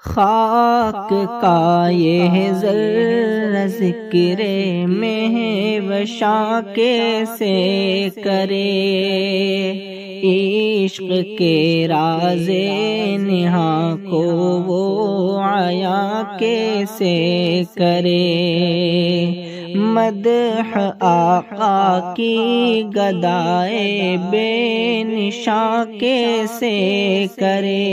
خاک کا یہ ذرہ ذکر میں وشاں کیسے کرے، عشق کے راز نہاں کو وہ عیاں کیسے کرے، مدح آقا کی گدائے بے نشاں کیسے کرے،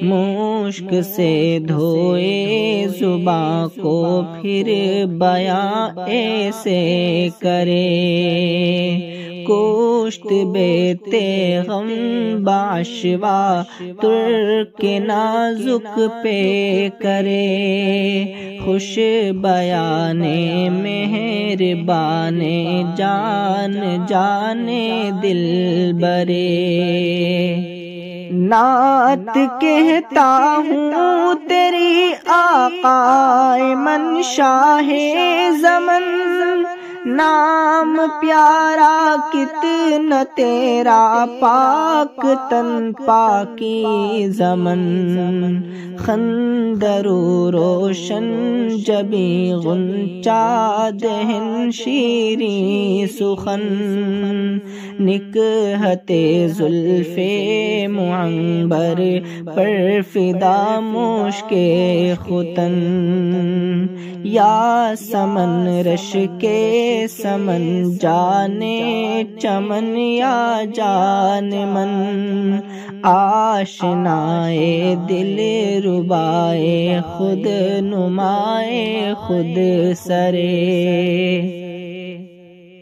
مشک سے دھوئے زباں کو پھر بیاں ایسے کرے، کوشت بیتے غم باشوا ترک نازک پہ کرے، خوش بیان مہربان جان جانے دل برے، نعت کہتا ہوں تیری آقا من شاہ زمن، نام پیارا کتنا تیرا پاک تن پاکی زمن، خندرو روشن جبی غنچہ دہن شیریں سخن، نکہت زلف معنبر پر فدا مشک ختن، یا سمن رش کے سمن جانے چمن یا جان من، آشنائے دل ربائے خود نمائے خود سرے،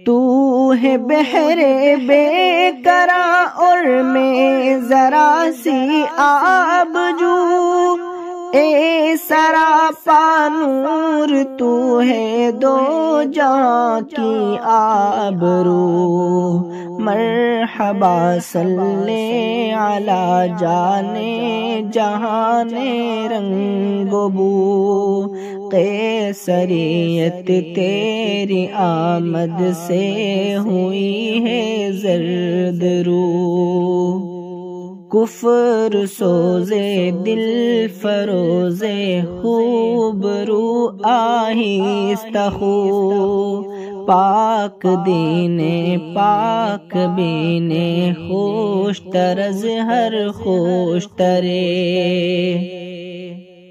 تو ہے بحر بے کرا اور میں ذرا سی آب جو، اے سراپا نور تو ہے دو جہاں کی آبرو، مرحبا صلی علی جانے جہان رنگ و بو، قیصریت تیری آمد سے ہوئی ہے زرد رو، کفر سوزے دل فروزے خوب رو آہستہ خو، پاک دینے پاک بینے خوش طرز ہر خوش ترے،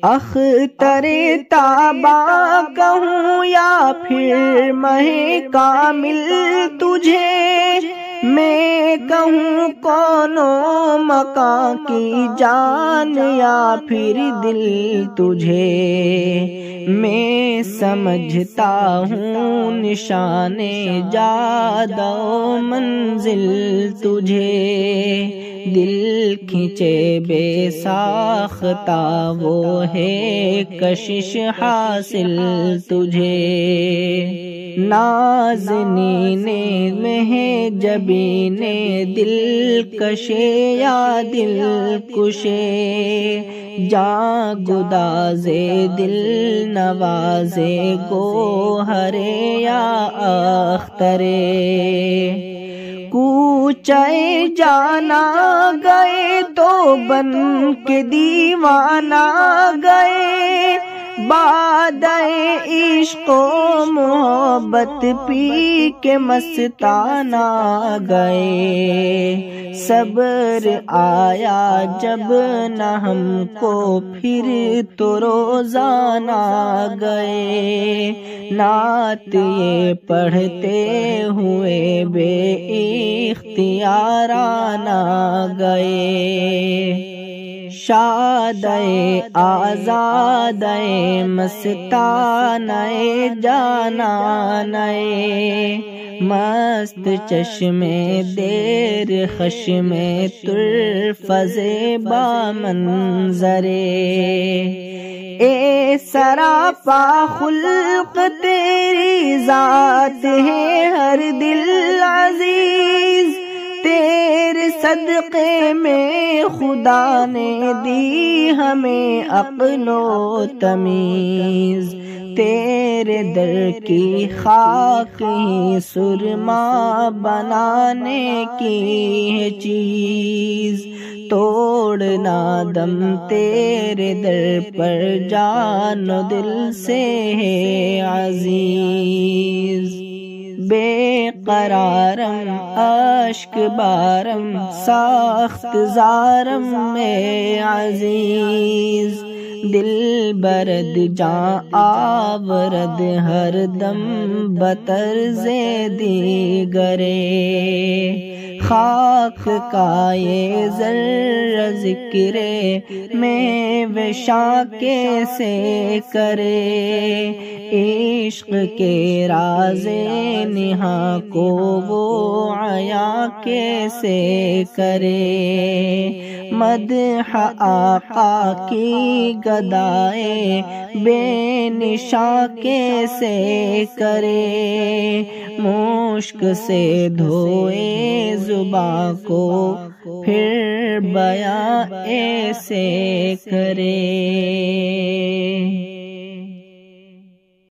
اختر تابا کہوں یا پھر مہ کامل تجھے، میں کہوں کونوں مکان کی جان یا پھر دل تجھے، میں سمجھتا ہوں نشان جادہ و منزل تجھے، دل کھینچے بے ساختہ وہ ہے کشش حاصل تجھے، نازنین میں جبین دل کشے یا دل کشے، جاں گدازے دل نوازے گوہرے یا اخترے، کوچے جانا گئے تو بن کے دیوانہ گئے، بادئے عشق و محبت پی کے مستانہ گئے، صبر آیا جب نہ ہم کو پھر تو روزانہ گئے، نعت یہ پڑھتے ہوئے بے اختیارانہ گئے، شادئے آزادئے مستانئے جانانئے، مست چشمے دیر خشمے طرفزے با منظرے، اے سراپا خلق تیری ذات ہے ہر دل عزیز، تیرے صدقے میں خدا نے دی ہمیں عقل و تمیز، تیرے در کی خاک ہی سرما بنانے کی ہے چیز، توڑنا دم تیرے در پر جان و دل سے ہے عزیز، بے قرارم اشک بارم سخت زارم میں عزیز، دل برد جاں آورد ہر دم بطرز دیگرے، خاک کا یہ ذرہ ذکر میں وشاں کیسے کرے، عشق کے راز نہاں کو وہ عیاں کیسے کرے، مدح آقا کی گدائے بے نشاں کیسے کرے، مشک سے دھوئے زباں کو پھر بیاں ایسے کرے۔